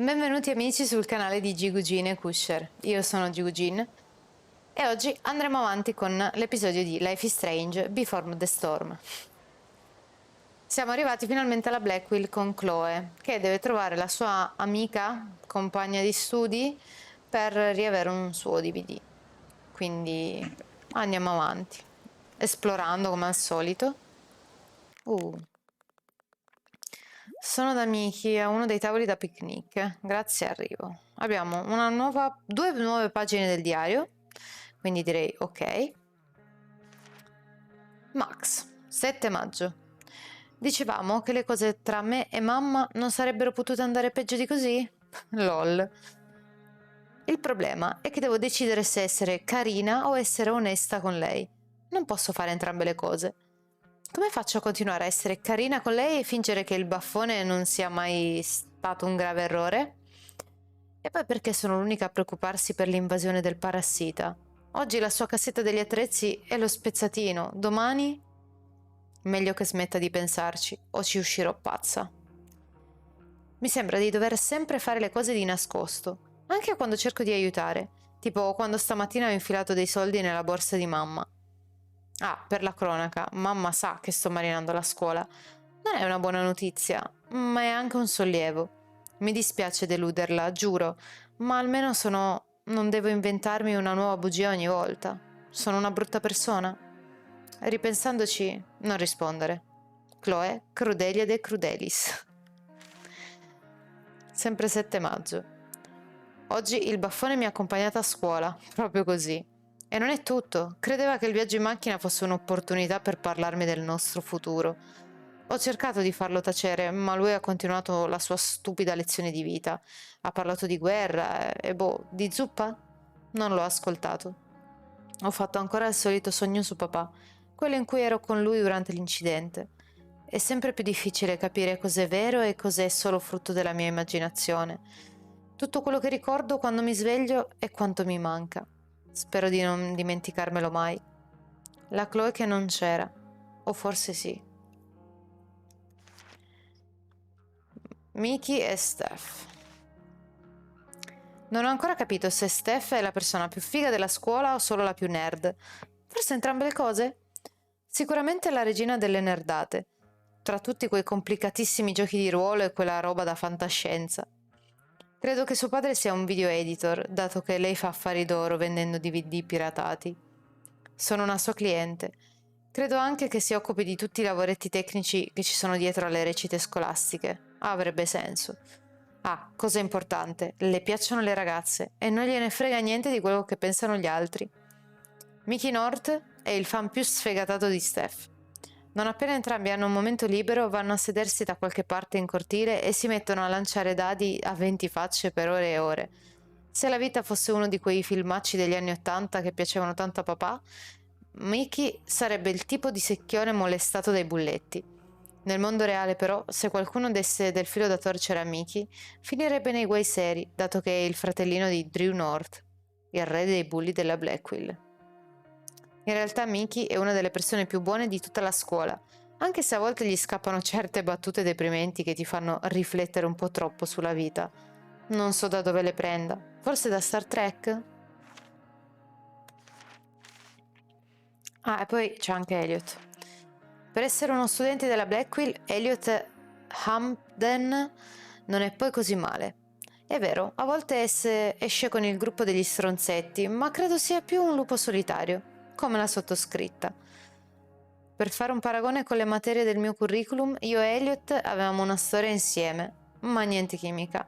Benvenuti amici sul canale di Gigugin e Kusher. Io sono Gigugin e oggi andremo avanti con l'episodio di Life is Strange Before the Storm. Siamo arrivati finalmente alla Blackwell con Chloe, che deve trovare la sua amica, compagna di studi, per riavere un suo DVD. Quindi andiamo avanti, esplorando come al solito. Sono da amici a uno dei tavoli da picnic, grazie arrivo. Abbiamo due nuove pagine del diario, quindi direi ok. Max, 7 maggio. Dicevamo che le cose tra me e mamma non sarebbero potute andare peggio di così? LOL. Il problema è che devo decidere se essere carina o essere onesta con lei. Non posso fare entrambe le cose. Come faccio a continuare a essere carina con lei e fingere che il baffone non sia mai stato un grave errore? E poi perché sono l'unica a preoccuparsi per l'invasione del parassita? Oggi la sua cassetta degli attrezzi è lo spezzatino, domani? Meglio che smetta di pensarci, o ci uscirò pazza. Mi sembra di dover sempre fare le cose di nascosto, anche quando cerco di aiutare, tipo quando stamattina ho infilato dei soldi nella borsa di mamma. Ah, per la cronaca, mamma sa che sto marinando la scuola. Non è una buona notizia, ma è anche un sollievo. Mi dispiace deluderla, giuro, ma almeno non devo inventarmi una nuova bugia ogni volta. Sono una brutta persona. Ripensandoci, non rispondere. Chloe, Crudelia de Crudelis. Sempre 7 maggio. Oggi il baffone mi ha accompagnata a scuola, proprio così. E non è tutto, credeva che il viaggio in macchina fosse un'opportunità per parlarmi del nostro futuro. Ho cercato di farlo tacere, ma lui ha continuato la sua stupida lezione di vita. Ha parlato di guerra e di zuppa? Non l'ho ascoltato. Ho fatto ancora il solito sogno su papà, quello in cui ero con lui durante l'incidente. È sempre più difficile capire cos'è vero e cos'è solo frutto della mia immaginazione. Tutto quello che ricordo quando mi sveglio è quanto mi manca. Spero di non dimenticarmelo mai. La Chloe che non c'era. O forse sì. Miki e Steph. Non ho ancora capito se Steph è la persona più figa della scuola o solo la più nerd. Forse entrambe le cose? Sicuramente è la regina delle nerdate. Tra tutti quei complicatissimi giochi di ruolo e quella roba da fantascienza. Credo che suo padre sia un video editor, dato che lei fa affari d'oro vendendo DVD piratati. Sono una sua cliente. Credo anche che si occupi di tutti i lavoretti tecnici che ci sono dietro alle recite scolastiche. Avrebbe senso. Ah, cosa importante, le piacciono le ragazze e non gliene frega niente di quello che pensano gli altri. Mickey North è il fan più sfegatato di Steph. Non appena entrambi hanno un momento libero, vanno a sedersi da qualche parte in cortile e si mettono a lanciare dadi a 20 facce per ore e ore. Se la vita fosse uno di quei filmacci degli anni '80 che piacevano tanto a papà, Mickey sarebbe il tipo di secchione molestato dai bulletti. Nel mondo reale, però, se qualcuno desse del filo da torcere a Mickey, finirebbe nei guai seri, dato che è il fratellino di Drew North, il re dei bulli della Blackwell. In realtà Mickey è una delle persone più buone di tutta la scuola, anche se a volte gli scappano certe battute deprimenti che ti fanno riflettere un po' troppo sulla vita. Non so da dove le prenda, forse da Star Trek? Ah, e poi c'è anche Elliot. Per essere uno studente della Blackwell, Elliot Hampden non è poi così male. È vero, a volte esce con il gruppo degli stronzetti, ma credo sia più un lupo solitario, come la sottoscritta. Per fare un paragone con le materie del mio curriculum, io e Elliot avevamo una storia insieme, ma niente chimica.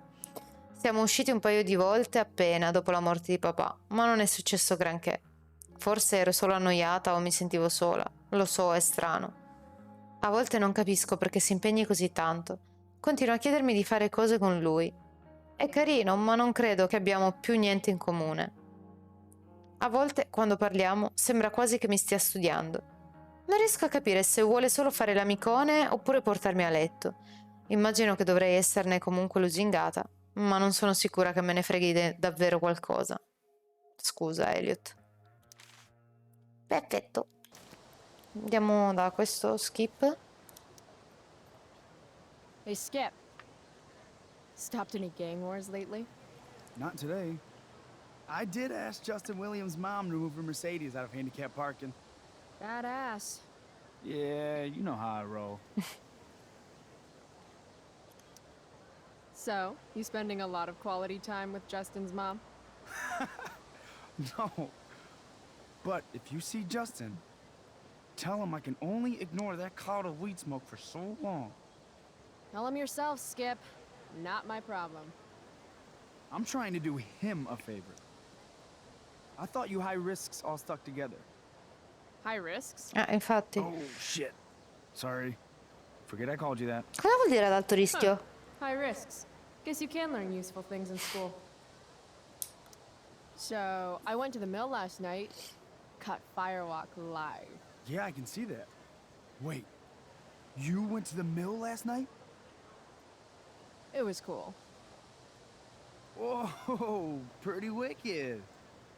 Siamo usciti un paio di volte appena dopo la morte di papà, ma non è successo granché. Forse ero solo annoiata o mi sentivo sola, lo so, è strano. A volte non capisco perché si impegni così tanto. Continuo a chiedermi di fare cose con lui. È carino, ma non credo che abbiamo più niente in comune. A volte, quando parliamo, sembra quasi che mi stia studiando. Non riesco a capire se vuole solo fare l'amicone oppure portarmi a letto. Immagino che dovrei esserne comunque lusingata, ma non sono sicura che me ne freghi davvero qualcosa. Scusa, Elliot. Perfetto. Andiamo da questo skip. Hey, Skip. Stopped any gang wars lately? Not today. I did ask Justin Williams' mom to move her Mercedes out of handicapped parking. Badass. Yeah, you know how I roll. So, you spending a lot of quality time with Justin's mom? No. But if you see Justin, tell him I can only ignore that cloud of weed smoke for so long. Tell him yourself, Skip. Not my problem. I'm trying to do him a favor. I thought you high risks all stuck together. High risks? Ah, infatti. Oh, shit. Sorry. Forget I called you that. Cosa vuol dire ad alto rischio? High risks. Guess you can learn useful things in school. So, I went to the mill last night. Cut Firewalk live. Yeah, I can see that. Wait. You went to the mill last night? It was cool. Whoa, pretty wicked.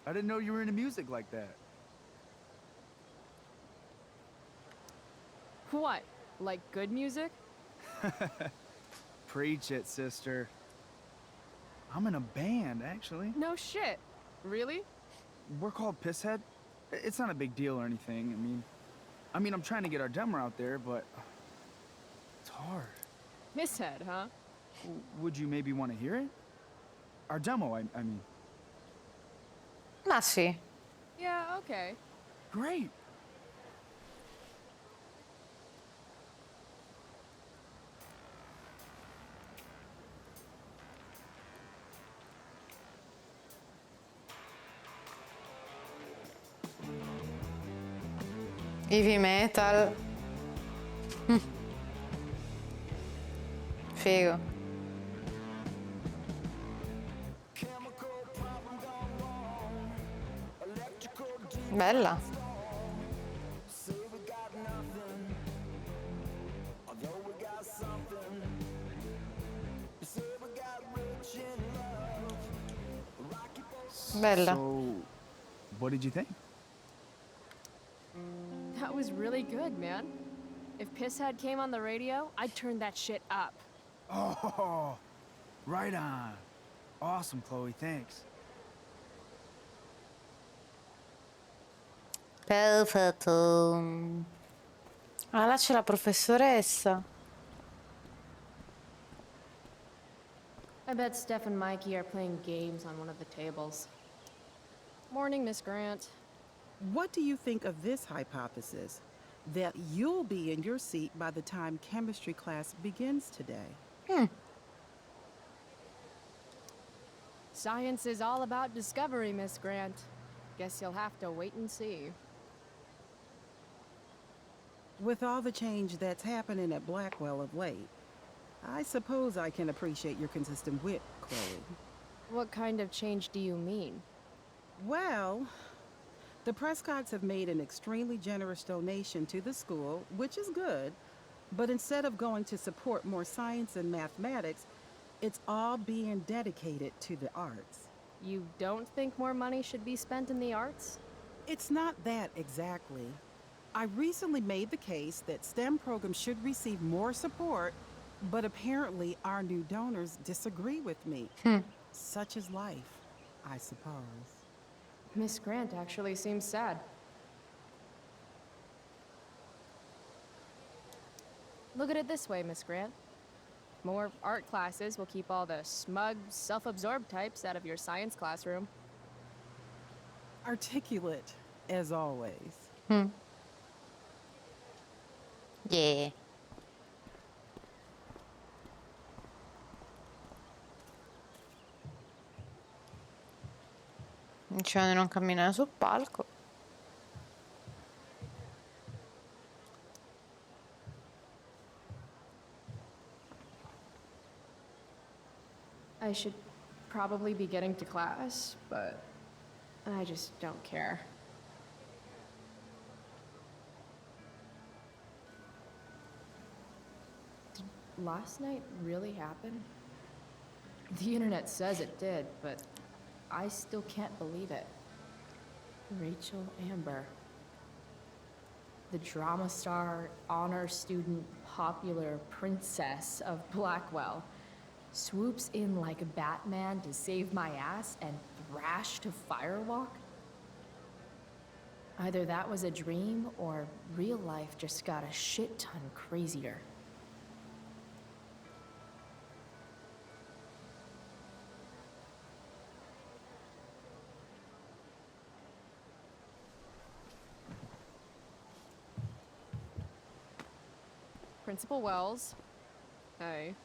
I didn't know you were into music like that. What? Like good music? Preach it, sister. I'm in a band, actually. No shit. Really? We're called Pisshead. It's not a big deal or anything. I mean, I'm trying to get our demo out there, but it's hard. Misshead, huh? Would you maybe want to hear it? Our demo, I mean. Ma sì. Yeah, okay. Great. Heavy metal. Figo. Bella. Bella. So, what did you think? That was really good, man. If Pisshead came on the radio, I'd turn that shit up. Oh, right on. Awesome, Chloe, thanks. Perfetto. Ah, là c'è la professoressa. I bet Steph and Mikey are playing games on one of the tables. Morning, Miss Grant. What do you think of this hypothesis? That you'll be in your seat by the time chemistry class begins today. Science is all about discovery, Miss Grant. Guess you'll have to wait and see. With all the change that's happening at Blackwell of late, I suppose I can appreciate your consistent wit, Chloe. What kind of change do you mean? Well, the Prescotts have made an extremely generous donation to the school, which is good, but instead of going to support more science and mathematics, it's all being dedicated to the arts. You don't think more money should be spent in the arts? It's not that exactly. I recently made the case that STEM programs should receive more support, but apparently our new donors disagree with me. Such is life, I suppose. Miss Grant actually seems sad. Look at it this way, Miss Grant. More art classes will keep all the smug, self-absorbed types out of your science classroom. Articulate, as always. Yeah. Dicevano di non camminare sul palco. I should probably be getting to class, but I just don't care. Did last night really happen? The internet says it did, but I still can't believe it. Rachel Amber. The drama star, honor student, popular princess of Blackwell. Swoops in like Batman to save my ass and Thrash to firewalk? Either that was a dream or real life just got a shit ton crazier. Principal Wells. Hey.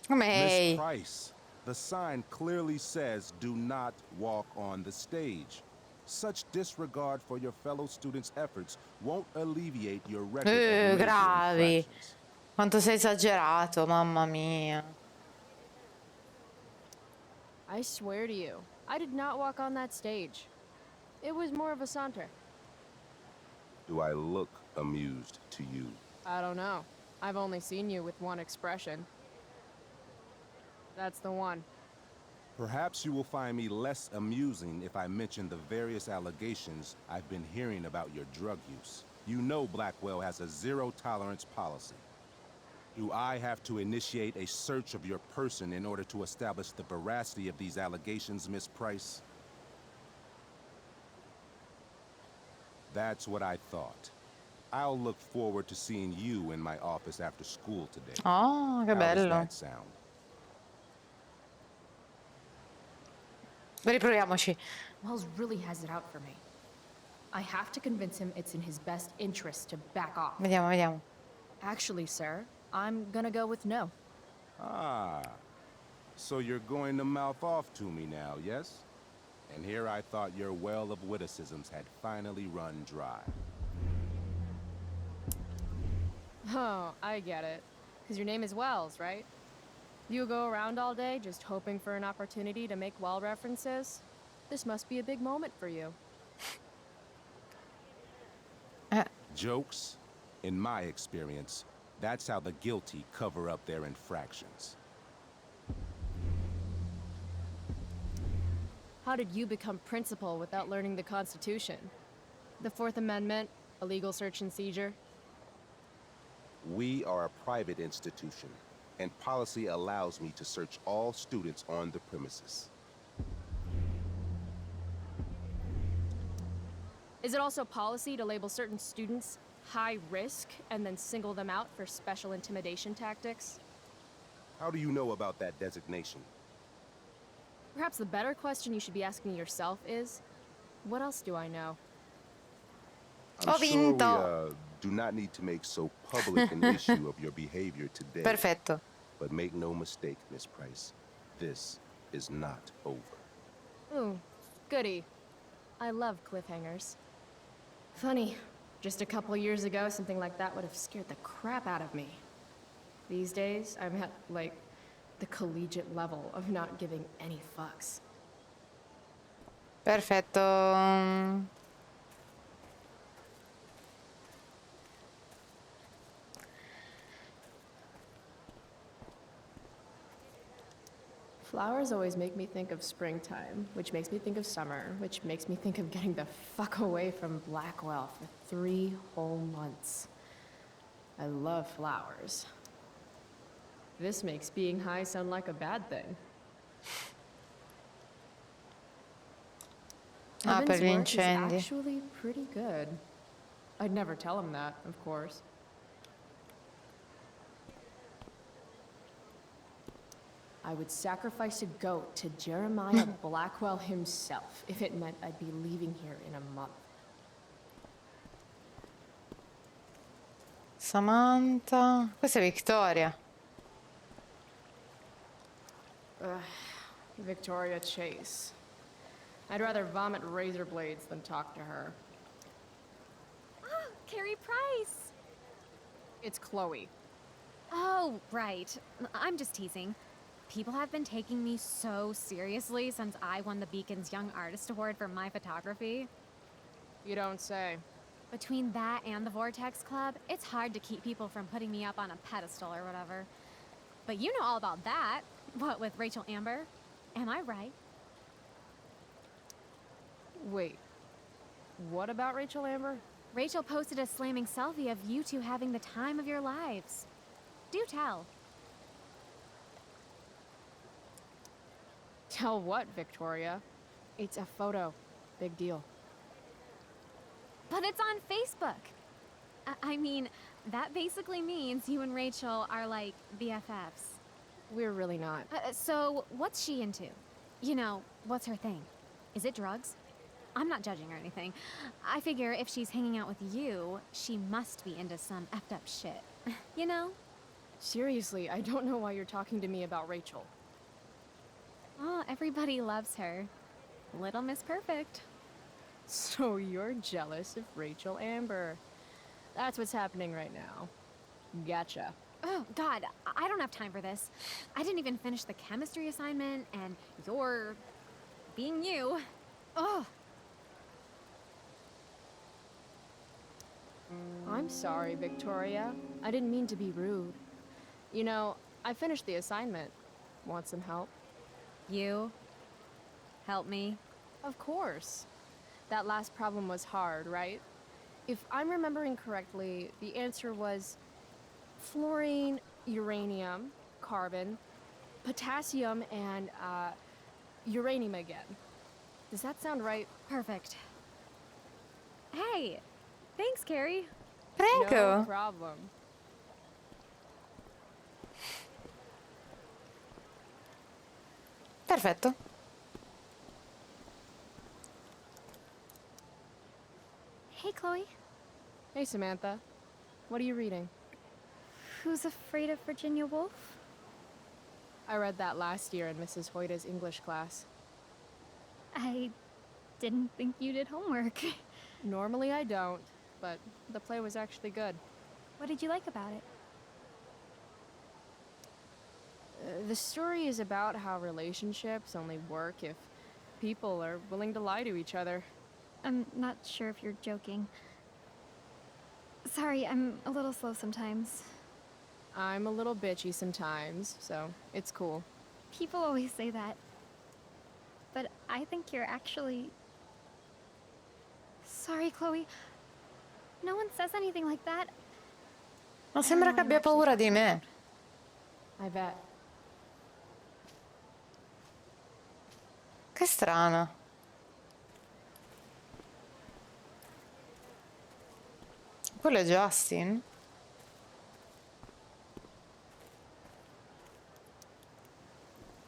Come Miss ehi. Price, the sign clearly says do not walk on the stage. Such disregard for your fellow students' efforts won't alleviate your record of major Gravi. infractions. Quanto sei esagerato, mamma mia. I swear to you, I did not walk on that stage. It was more of a saunter. Do I look amused to you? I don't know. I've only seen you with one expression. That's the one. Perhaps you will find me less amusing if I mention the various allegations I've been hearing about your drug use. You know Blackwell has a zero-tolerance policy. Do I have to initiate a search of your person in order to establish the veracity of these allegations, Miss Price? That's what I thought. I'll look forward to seeing you in my office after school today. Oh, che How does bello. that sound? Riproviamoci. Wells really has it out for me. I have to convince him it's in his best interest to back off. Vediamo, vediamo. Actually, sir, I'm gonna go with no. Ah, so you're going to mouth off to me now, yes? And here I thought your well of witticisms had finally run dry. Oh, I get it. Because your name is Wells, right? You go around all day just hoping for an opportunity to make well references? This must be a big moment for you. Jokes, in my experience, that's how the guilty cover up their infractions. How did you become principal without learning the Constitution? The Fourth Amendment, a legal search and seizure? We are a private institution, and policy allows me to search all students on the premises. Is it also policy to label certain students high risk and then single them out for special intimidation tactics? How do you know about that designation? Perhaps the better question you should be asking yourself is, what else do I know? I'm Ho sure vinto. we do not need to make so public an issue of your behavior today. Perfetto. But make no mistake, Miss Price, this is not over. Ooh, goody. I love cliffhangers. Funny, just a couple years ago, something like that would have scared the crap out of me. These days, I'm at, like, the collegiate level of not giving any fucks. Perfetto. Flowers always make me think of springtime, which makes me think of summer, which makes me think of getting the fuck away from Blackwell for 3 whole months. I love flowers. This makes being high sound like a bad thing. Ah, per Evan's gli work is incendi. actually pretty good. I'd never tell him that, of course. I would sacrifice a goat to Jeremiah Blackwell himself if it meant I'd be leaving here in a month. Samantha. Questa è Victoria. Victoria Chase. I'd rather vomit razor blades than talk to her. Oh, Carrie Price! It's Chloe. Oh, right. I'm just teasing. People have been taking me so seriously since I won the Beacon's Young Artist Award for my photography. You don't say. Between that and the Vortex Club, it's hard to keep people from putting me up on a pedestal or whatever. But you know all about that. What, with Rachel Amber? Am I right? Wait. What about Rachel Amber? Rachel posted a slamming selfie of you two having the time of your lives. Do tell. Tell what, Victoria? It's a photo. Big deal. But it's on Facebook. I mean, that basically means you and Rachel are like BFFs. We're really not. So, what's she into? You know, what's her thing? Is it drugs? I'm not judging or anything. I figure if she's hanging out with you, she must be into some effed up shit. You know? Seriously, I don't know why you're talking to me about Rachel. Oh, everybody loves her. Little Miss Perfect. So you're jealous of Rachel Amber. That's what's happening right now. Gotcha. Oh, God, I don't have time for this. I didn't even finish the chemistry assignment, and you're being you. Oh. I'm sorry, Victoria. I didn't mean to be rude. You know, I finished the assignment. Want some help? You? Help me? Of course. That last problem was hard, right? If I'm remembering correctly, the answer was fluorine, uranium, carbon, potassium, and uranium again. Does that sound right? Perfect. Hey, thanks, Carrie. No Prego. problem. Perfetto. Hey, Chloe. Hey, Samantha. What are you reading? Who's Afraid of Virginia Woolf? I read that last year in Mrs. Hoyta's English class. I didn't think you did homework. Normally I don't, but the play was actually good. What did you like about it? The story is about how relationships only work if people are willing to lie to each other. I'm not sure if you're joking. Sorry, I'm a little slow sometimes. I'm a little bitchy sometimes, so it's cool. People always say that. But I think you're actually... Sorry, Chloe. No one says anything like that. Ma sembra che abbia paura di me. I bet. Che strana. Quello è Justin?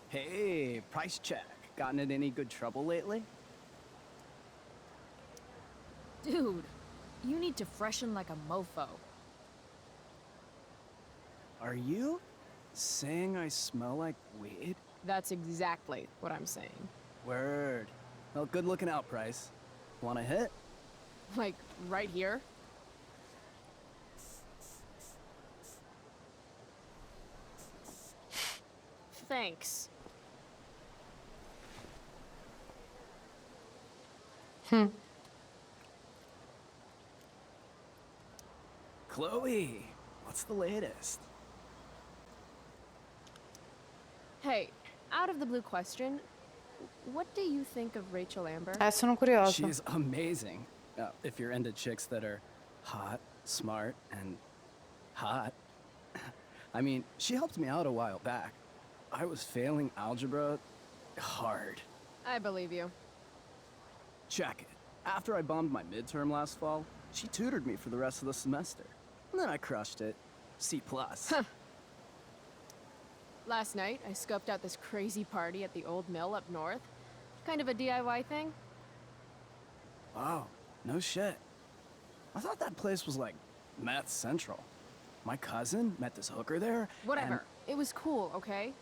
Hey, price check. Gotten in any good trouble lately? Dude, you need to freshen like a mofo. Are you saying I smell like weed? That's exactly what I'm saying. Word. Well, good looking out, Price. Want a hit? Like, right here? Thanks. Chloe, what's the latest? Hey, out of the blue question, what do you think of Rachel Amber? Sono curiosa. She's amazing. If you're into chicks that are hot, smart, and hot. I mean, she helped me out a while back. I was failing algebra hard. I believe you. Check it. After I bombed my midterm last fall, she tutored me for the rest of the semester. And then I crushed it. C+. Last night, I scoped out this crazy party at the old mill up north. Kind of a DIY thing. Wow, no shit. I thought that place was like meth central. My cousin met this hooker there. Whatever. It was cool, okay?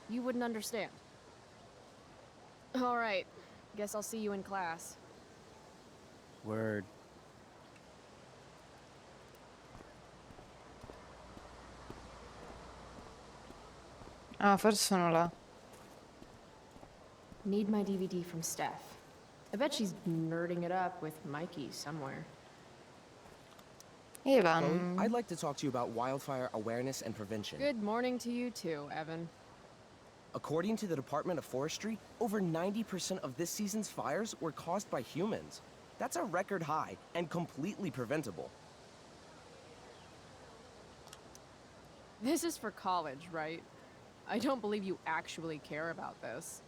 You wouldn't understand. All right. Guess I'll see you in class. Word. Ah, forse sono là. Need my DVD from Steph. I bet she's nerding it up with Mikey somewhere. Ivan. I'd like to talk to you about wildfire awareness and prevention. Good morning to you too, Evan. According to the Department of Forestry, over 90% of this season's fires were caused by humans. That's a record high and completely preventable. This is for college, right? I don't believe you actually care about this.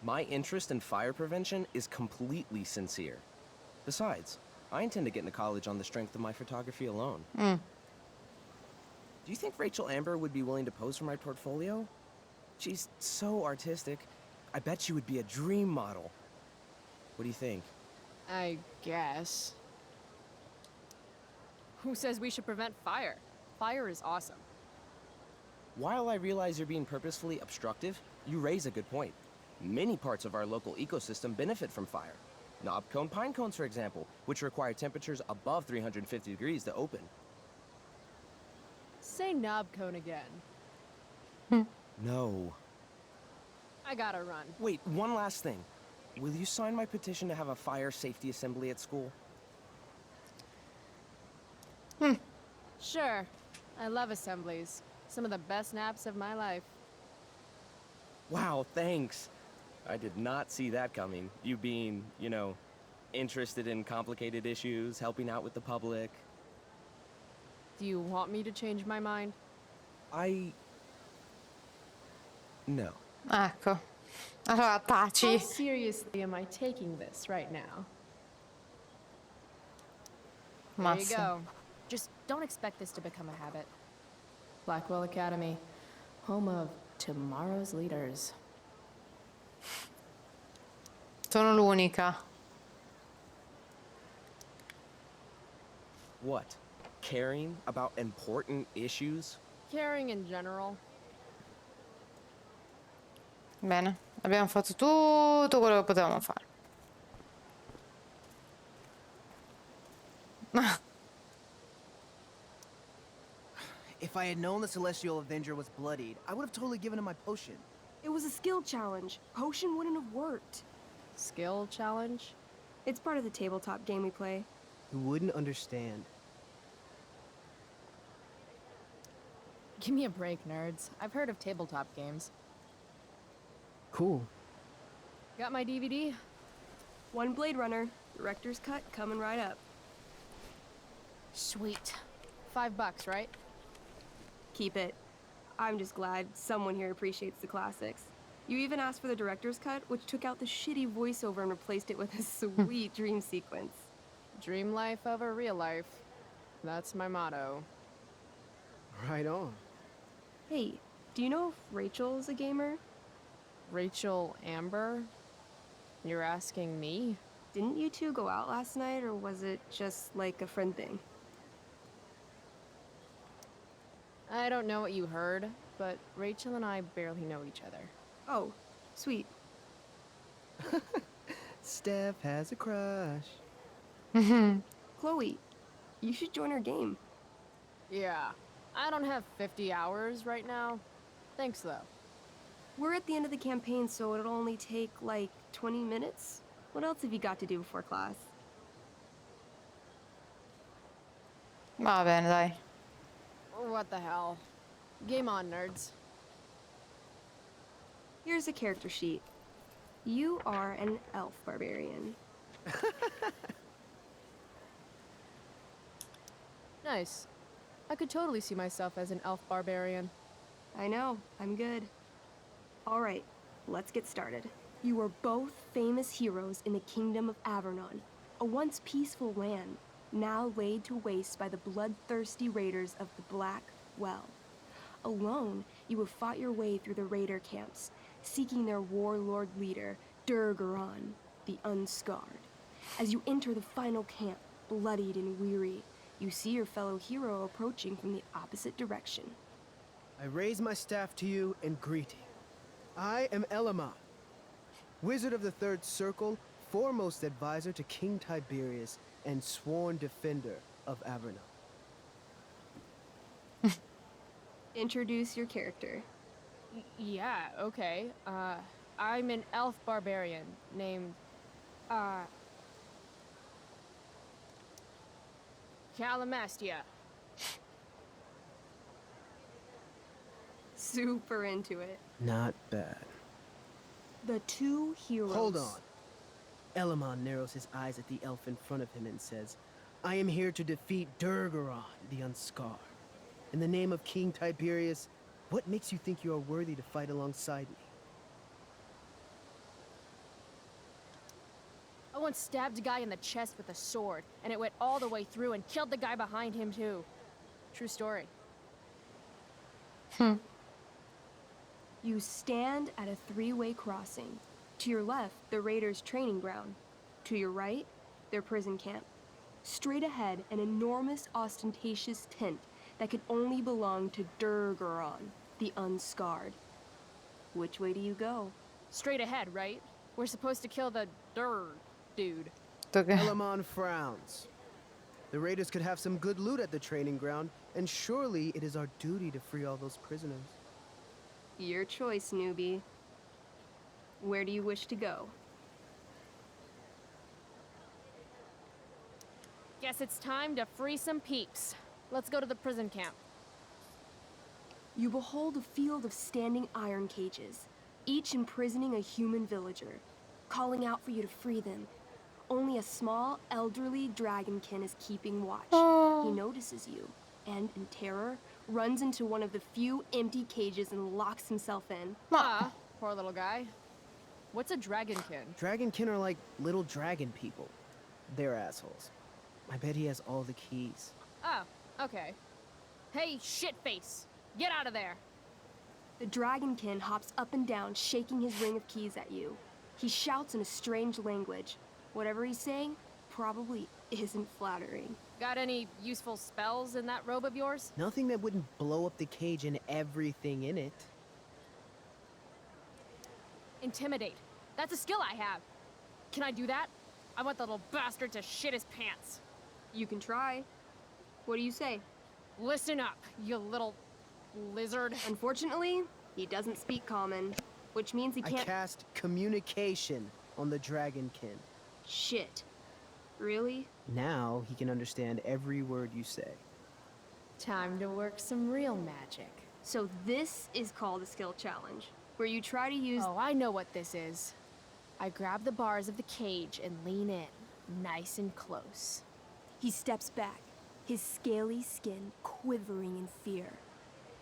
My interest in fire prevention is completely sincere. Besides, I intend to get into college on the strength of my photography alone. Do you think Rachel Amber would be willing to pose for my portfolio? She's so artistic. I bet she would be a dream model. What do you think? I guess. Who says we should prevent fire? Fire is awesome. While I realize you're being purposefully obstructive, you raise a good point. Many parts of our local ecosystem benefit from fire. Knob cone pine cones, for example, which require temperatures above 350 degrees to open. Say knob cone again. No. I gotta run. Wait, one last thing. Will you sign my petition to have a fire safety assembly at school? Sure. I love assemblies. Some of the best naps of my life. Wow, thanks. I did not see that coming. You being, you know, interested in complicated issues, helping out with the public. Do you want me to change my mind? No. Ecco. Allora, How taci. seriously am I taking this right now? There you Massa. go. Just don't expect this to become a habit. Blackwell Academy, home of tomorrow's leaders. Sono l'unica. What? Caring about important issues? Caring in general. Bene, abbiamo fatto tutto quello che potevamo fare. If I had known the Celestial Avenger was bloodied, I would have totally given him my potion. It was a skill challenge. Potion wouldn't have worked. Skill challenge? It's part of the tabletop game we play. You wouldn't understand. Give me a break, nerds. I've heard of tabletop games. Cool. Got my DVD? One Blade Runner, director's cut coming right up. Sweet. $5, right? Keep it. I'm just glad someone here appreciates the classics. You even asked for the director's cut, which took out the shitty voiceover and replaced it with a sweet dream sequence. Dream life over real life. That's my motto. Right on. Hey, do you know if Rachel's a gamer? Rachel Amber? You're asking me? Didn't you two go out last night, or was it just like a friend thing? I don't know what you heard, but Rachel and I barely know each other. Oh, sweet. Steph has a crush. Chloe, you should join our game. Yeah, I don't have 50 hours right now. Thanks, though. We're at the end of the campaign, so it'll only take, like, 20 minutes. What else have you got to do before class? Va bene, dai. What the hell? Game on, nerds. Here's a character sheet. You are an elf barbarian. Nice. I could totally see myself as an elf barbarian. I know, I'm good. Alright, let's get started. You are both famous heroes in the kingdom of Avernon, a once peaceful land, now laid to waste by the bloodthirsty raiders of the Black Well. Alone, you have fought your way through the raider camps, seeking their warlord leader, Durgaron, the Unscarred. As you enter the final camp, bloodied and weary, you see your fellow hero approaching from the opposite direction. I raise my staff to you in greeting. I am Elamon, Wizard of the Third Circle, foremost advisor to King Tiberius, and sworn defender of Avernon. Introduce your character. Yeah, okay. I'm an elf barbarian named, Calamastia. Super into it. Not bad. The two heroes. Hold on. Elamon narrows his eyes at the elf in front of him and says, I am here to defeat Durgaron, the Unscarred. In the name of King Tiberius, what makes you think you are worthy to fight alongside me? once stabbed a guy in the chest with a sword, and it went all the way through and killed the guy behind him too. True story. You stand at a three-way crossing. To your left, the Raiders' training ground. To your right, their prison camp. Straight ahead, an enormous, ostentatious tent that could only belong to Durgaron, the Unscarred. Which way do you go? Straight ahead, right? We're supposed to kill the dude. Elamon frowns. The Raiders could have some good loot at the training ground, and surely it is our duty to free all those prisoners. Your choice, newbie. Where do you wish to go? Guess it's time to free some peeps. Let's go to the prison camp. You behold a field of standing iron cages, each imprisoning a human villager, calling out for you to free them. Only a small, elderly dragonkin is keeping watch. He notices you, and in terror, runs into one of the few empty cages and locks himself in. Ah, poor little guy. What's a dragonkin? Dragonkin are like little dragon people. They're assholes. I bet he has all the keys. Oh, okay. Hey, shitface! Get out of there! The dragonkin hops up and down, shaking his ring of keys at you. He shouts in a strange language. Whatever he's saying probably isn't flattering. Got any useful spells in that robe of yours? Nothing that wouldn't blow up the cage and everything in it. Intimidate. That's a skill I have. Can I do that? I want the little bastard to shit his pants. You can try. What do you say? Listen up, you little lizard. Unfortunately, he doesn't speak common, which means he I can't— cast communication on the dragonkin. Shit. Really? Now he can understand every word you say. Time to work some real magic. So this is called a skill challenge, where you try to use— Oh, I know what this is. I grab the bars of the cage and lean in, nice and close. He steps back, his scaly skin quivering in fear.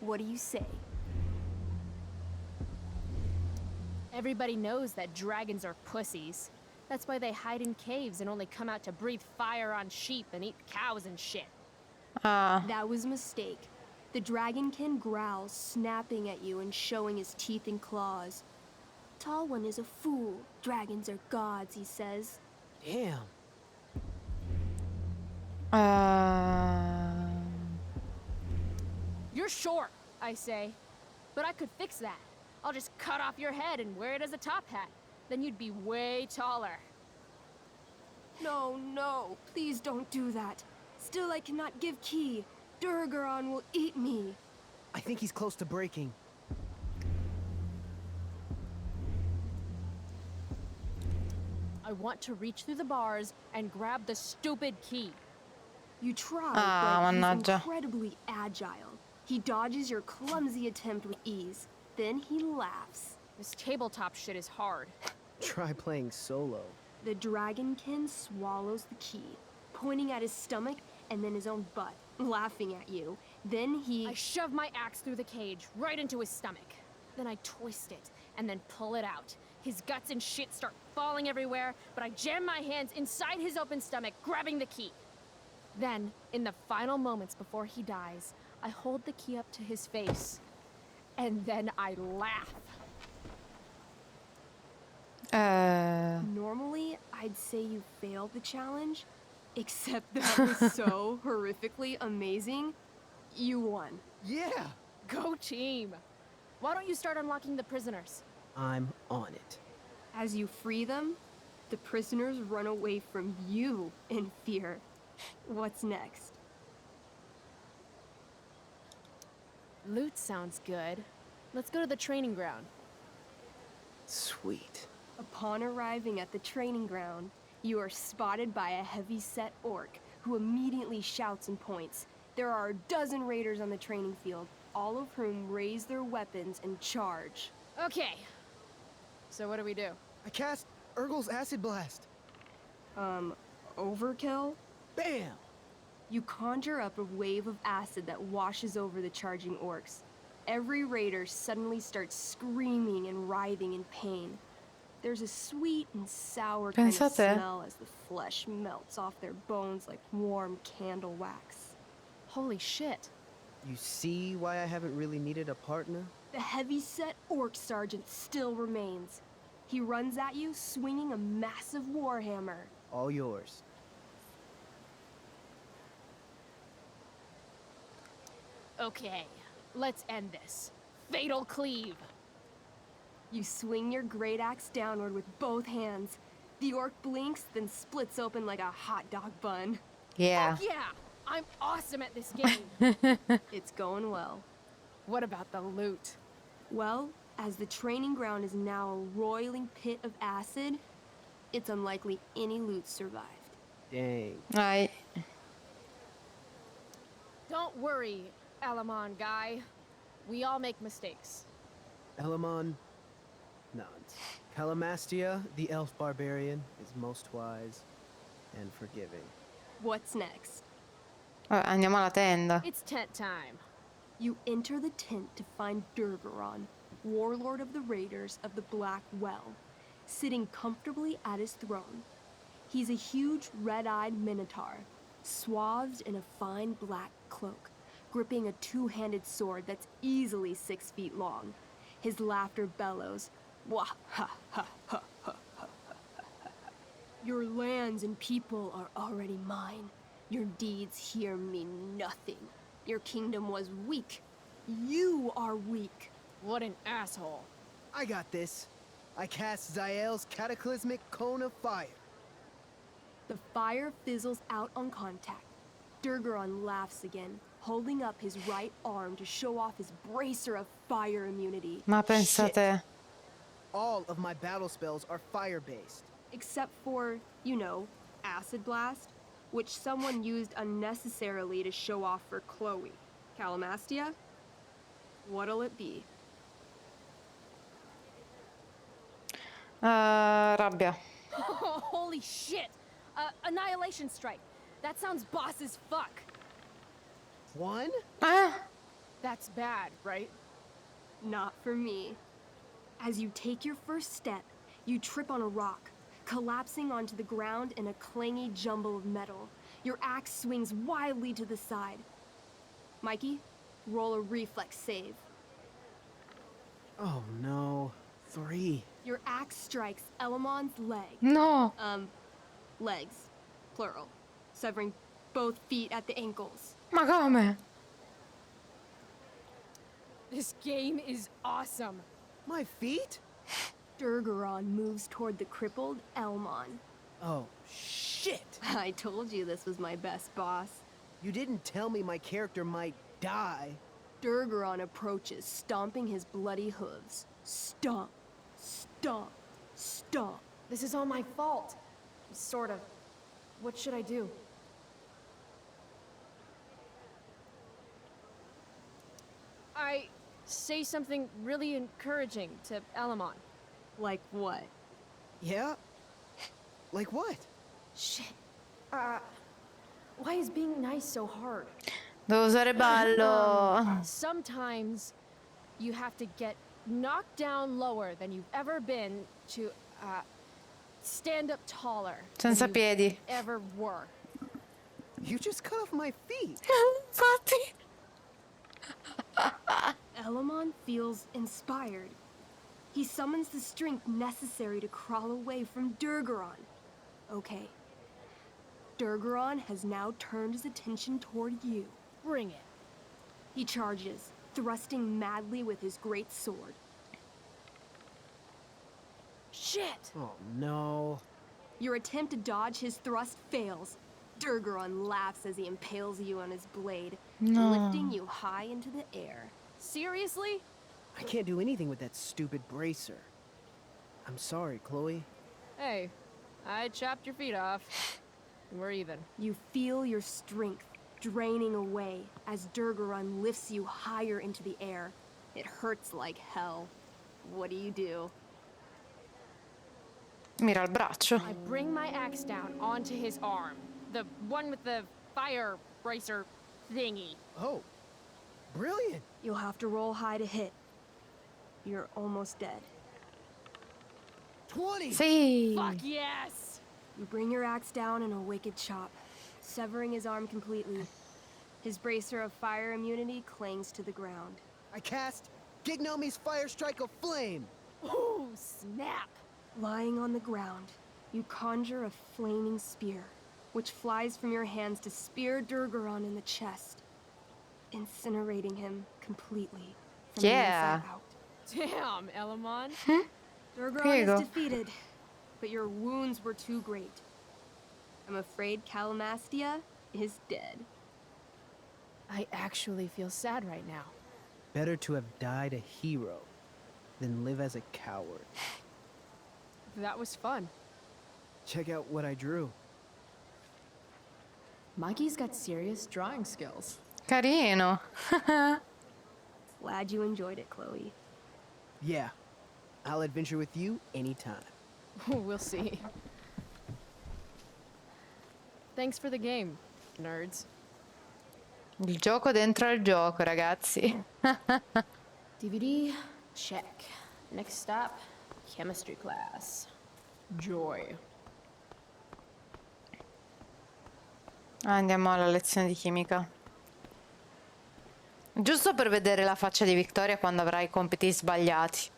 What do you say? Everybody knows that dragons are pussies. That's why they hide in caves and only come out to breathe fire on sheep and eat cows and shit. That was a mistake. The dragonkin growls, snapping at you and showing his teeth and claws. Tall one is a fool. Dragons are gods, he says. Damn. You're short, I say. But I could fix that. I'll just cut off your head and wear it as a top hat. Then you'd be way taller. No, no, please don't do that. Still, I cannot give key. Durgaron will eat me. I think he's close to breaking. I want to reach through the bars and grab the stupid key. You try, but mannaggia. he's incredibly agile. He dodges your clumsy attempt with ease. Then he laughs. This tabletop shit is hard. Try playing solo. The dragonkin swallows the key, pointing at his stomach and then his own butt, laughing at you. Then I shove my axe through the cage, right into his stomach. Then I twist it, and then pull it out. His guts and shit start falling everywhere, but I jam my hands inside his open stomach, grabbing the key. Then, in the final moments before he dies, I hold the key up to his face. And then I laugh. Normally, I'd say you failed the challenge, except that was so horrifically amazing. You won. Yeah! Go team! Why don't you start unlocking the prisoners? I'm on it. As you free them, the prisoners run away from you in fear. What's next? Loot sounds good. Let's go to the training ground. Sweet. Upon arriving at the training ground, you are spotted by a heavy-set orc who immediately shouts and points. There are a dozen raiders on the training field, all of whom raise their weapons and charge. Okay. So what do we do? I cast Urgel's Acid Blast. Overkill? Bam! You conjure up a wave of acid that washes over the charging orcs. Every raider suddenly starts screaming and writhing in pain. There's a sweet and sour kind of Pensate. smell as the flesh melts off their bones like warm candle wax. Holy shit. You see why I haven't really needed a partner? The heavy-set orc sergeant still remains. He runs at you swinging a massive warhammer. All yours. Okay, let's end this. Fatal cleave. You swing your great axe downward with both hands. The orc blinks, then splits open like a hot dog bun. Yeah. Fuck yeah! I'm awesome at this game. It's going well. What about the loot? Well, as the training ground is now a roiling pit of acid, it's unlikely any loot survived. Dang. Ai. Don't worry, Alamon guy. We all make mistakes. Elamon, nods. Calamastia, the elf barbarian, is most wise and forgiving. What's next? Vabbè, andiamo alla tenda. It's tent time. You enter the tent to find Durgaron, warlord of the Raiders of the Black Well, sitting comfortably at his throne. He's a huge red-eyed minotaur, swathed in a fine black cloak, gripping a two-handed sword that's easily 6 feet long. His laughter bellows, wah ha ha ha ha ha ha. Your lands and people are already mine. Your deeds here mean nothing. Your kingdom was weak. You are weak. What an asshole. I got this. I cast Zael's cataclysmic cone of fire. The fire fizzles out on contact. Durgaron laughs again, holding up his right arm to show off his bracer of fire immunity. Ma pensate. All of my battle spells are fire-based. Except for, you know, Acid Blast, which someone used unnecessarily to show off for Chloe. Calamastia? What'll it be? Rabbia. Holy shit! Annihilation strike. That sounds boss as fuck. One? Ah. That's bad, right? Not for me. As you take your first step, you trip on a rock, collapsing onto the ground in a clangy jumble of metal. Your axe swings wildly to the side. Mikey, roll a reflex save. Oh no. 3. Your axe strikes Elamon's leg. No. Legs, plural, severing both feet at the ankles. Ma come? This game is awesome. My feet? Durgaron moves toward the crippled Elmon. Oh, shit! I told you this was my best boss. You didn't tell me my character might die. Durgaron approaches, stomping his bloody hooves. Stomp, stomp, stomp. This is all my fault. Sort of. What should I do? I say something really encouraging to Alamon. Like what? Yeah? Like what? Shit. Why is being nice so hard? Devo usare ballo. Sometimes you have to get knocked down lower than you've ever been to stand up taller Senza than you piedi. ever were. You just cut off my feet. Infatti. Elamon feels inspired. He summons the strength necessary to crawl away from Durgaron. Okay. Durgaron has now turned his attention toward you. Bring it. He charges, thrusting madly with his great sword. Shit! Oh no. Your attempt to dodge his thrust fails. Durgaron laughs as he impales you on his blade, lifting you high into the air. Seriously? I can't do anything with that stupid bracer. I'm sorry, Chloe. Hey, I chopped your feet off. We're even. You feel your strength draining away as Durgaron lifts you higher into the air. It hurts like hell. What do? Mira il braccio. I bring my axe down onto his arm. The one with the fire bracer thingy. Oh, brilliant. You'll have to roll high to hit. You're almost dead. 20! Sì. Fuck yes! You bring your axe down in a wicked chop, severing his arm completely. His bracer of fire immunity clings to the ground. I cast Gignomi's Fire Strike of Flame! Ooh, snap! Lying on the ground, you conjure a flaming spear, which flies from your hands to spear Durgaron in the chest, incinerating him completely from the Yeah. inside out. Damn, Elamon. Durgaron go. is defeated, but your wounds were too great. I'm afraid Calamastia is dead. I actually feel sad right now. Better to have died a hero than live as a coward. That was fun. Check out what I drew. Mikey's got serious drawing skills. Carino. Glad you enjoyed it, Chloe. Yeah, I'll adventure with you anytime. We'll see. Thanks for the game, nerds. Il gioco dentro al gioco, ragazzi. DVD, check. Next stop, chemistry class. Joy. Andiamo alla lezione di chimica. Giusto per vedere la faccia di Victoria quando avrà i compiti sbagliati.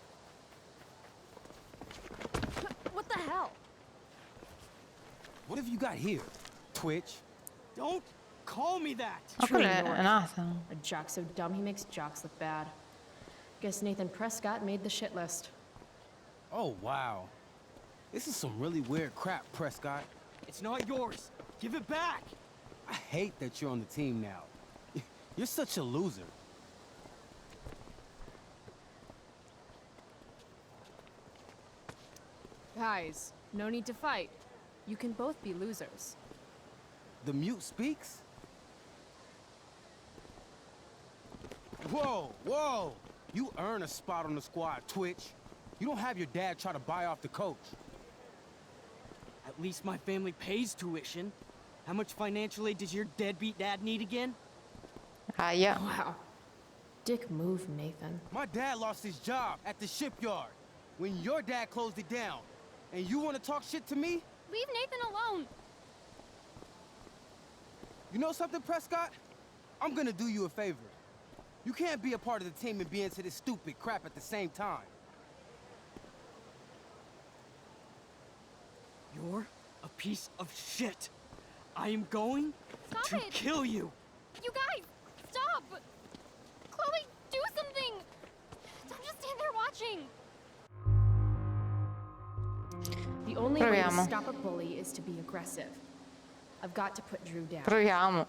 What the hell? What have you got here? Twitch? Don't call me that! Ma True quella è north. nata. A jock so dumb he makes jocks look bad. Guess Nathan Prescott made the shit list. Oh, wow. This is some really weird crap, Prescott. It's not yours. Give it back! I hate that you're on the team now. You're such a loser. Guys, no need to fight. You can both be losers. The mute speaks? Whoa, whoa! You earn a spot on the squad, Twitch. You don't have your dad try to buy off the coach. At least my family pays tuition. How much financial aid does your deadbeat dad need again? Aia. Wow. Dick move, Nathan. My dad lost his job at the shipyard when your dad closed it down. And you want to talk shit to me? Leave Nathan alone! You know something, Prescott? I'm gonna do you a favor. You can't be a part of the team and be into this stupid crap at the same time. You're a piece of shit. I am going Stop to it! kill you. You guys, stop! Chloe, do something! Don't just stand there watching! The only way to Proviamo. stop a bully is to be aggressive. I've got to put Drew down. Proviamo.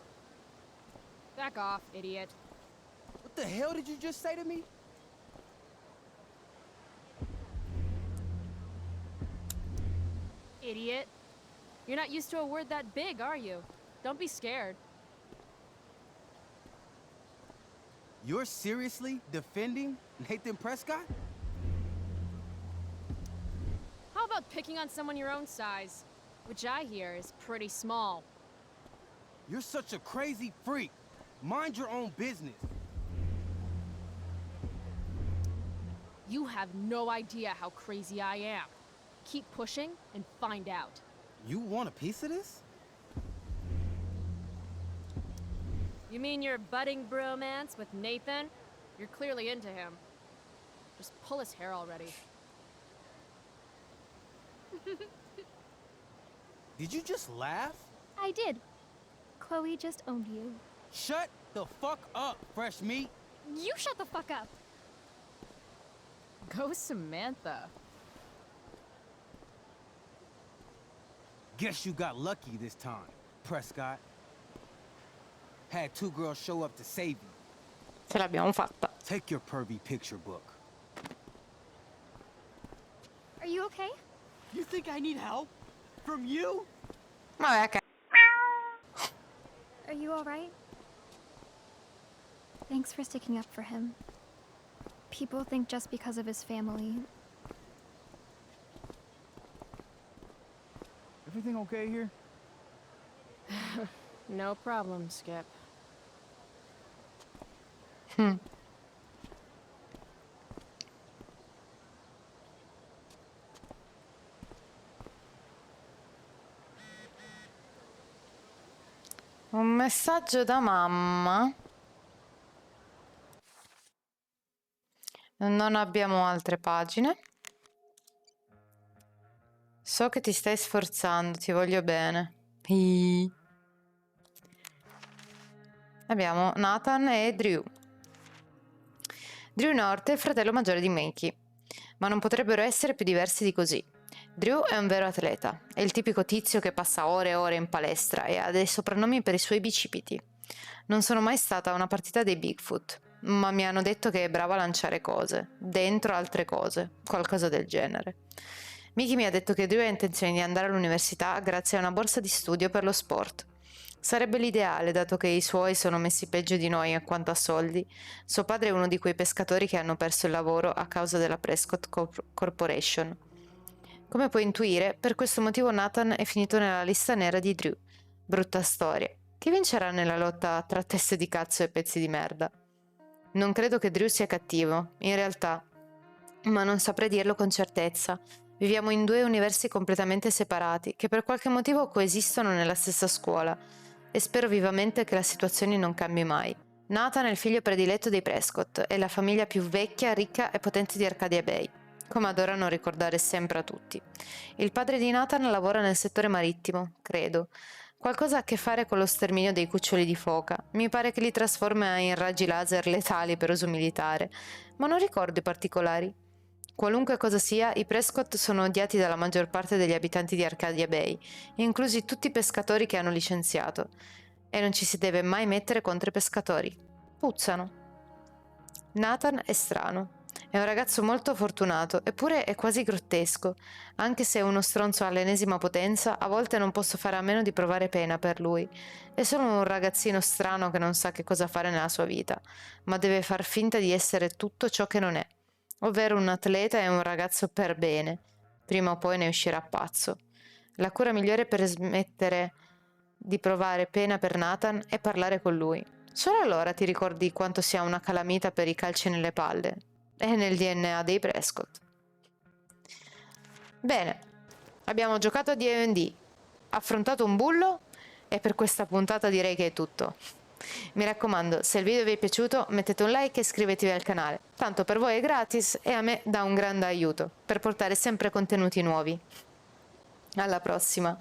Back off, idiot. What the hell did you just say to me? Idiot. You're not used to a word that big, are you? Don't be scared. You're seriously defending Nathan Prescott? How about picking on someone your own size? Which I hear is pretty small. You're such a crazy freak. Mind your own business. You have no idea how crazy I am. Keep pushing and find out. You want a piece of this? You mean your budding bromance with Nathan? You're clearly into him. Just pull his hair already. Did you just laugh? I did. Chloe just owned you. Shut the fuck up, fresh meat. You shut the fuck up. Go Samantha. Guess you got lucky this time, Prescott. Had two girls show up to save you. Ce l'abbiamo fatta. Take your pervy picture book. Are you okay? You think I need help? From you? Vabbè, che... Are you alright? Thanks for sticking up for him. People think just because of his family. Everything okay here? No problem, Skip. messaggio da mamma. Non abbiamo altre pagine. So che ti stai sforzando, ti voglio bene. Abbiamo Nathan e Drew. Drew North è il fratello maggiore di Mickey, ma non potrebbero essere più diversi di così. Drew è un vero atleta, è il tipico tizio che passa ore e ore in palestra e ha dei soprannomi per i suoi bicipiti. Non sono mai stata a una partita dei Bigfoot, ma mi hanno detto che è bravo a lanciare cose, dentro altre cose, qualcosa del genere. Mickey mi ha detto che Drew ha intenzione di andare all'università grazie a una borsa di studio per lo sport. Sarebbe l'ideale, dato che i suoi sono messi peggio di noi a quanto a soldi. Suo padre è uno di quei pescatori che hanno perso il lavoro a causa della Prescott Corporation. Come puoi intuire, per questo motivo Nathan è finito nella lista nera di Drew. Brutta storia. Chi vincerà nella lotta tra teste di cazzo e pezzi di merda? Non credo che Drew sia cattivo, in realtà, ma non saprei dirlo con certezza. Viviamo in due universi completamente separati, che per qualche motivo coesistono nella stessa scuola, e spero vivamente che la situazione non cambi mai. Nathan è il figlio prediletto dei Prescott, è la famiglia più vecchia, ricca e potente di Arcadia Bay, come adorano ricordare sempre a tutti. Il padre di Nathan lavora nel settore marittimo, credo. Qualcosa ha a che fare con lo sterminio dei cuccioli di foca. Mi pare che li trasforma in raggi laser letali per uso militare, ma non ricordo i particolari. Qualunque cosa sia, i Prescott sono odiati dalla maggior parte degli abitanti di Arcadia Bay, inclusi tutti i pescatori che hanno licenziato. E non ci si deve mai mettere contro i pescatori. Puzzano. Nathan è strano. È un ragazzo molto fortunato, eppure è quasi grottesco. Anche se è uno stronzo all'ennesima potenza, a volte non posso fare a meno di provare pena per lui. È solo un ragazzino strano che non sa che cosa fare nella sua vita, ma deve far finta di essere tutto ciò che non è, ovvero un atleta e un ragazzo per bene. Prima o poi ne uscirà pazzo. La cura migliore per smettere di provare pena per Nathan è parlare con lui. Solo allora ti ricordi quanto sia una calamita per i calci nelle palle. È nel DNA dei Prescott. Bene, abbiamo giocato a D&D, affrontato un bullo e per questa puntata direi che è tutto. Mi raccomando, se il video vi è piaciuto mettete un like e iscrivetevi al canale, tanto per voi è gratis e a me dà un grande aiuto per portare sempre contenuti nuovi. Alla prossima!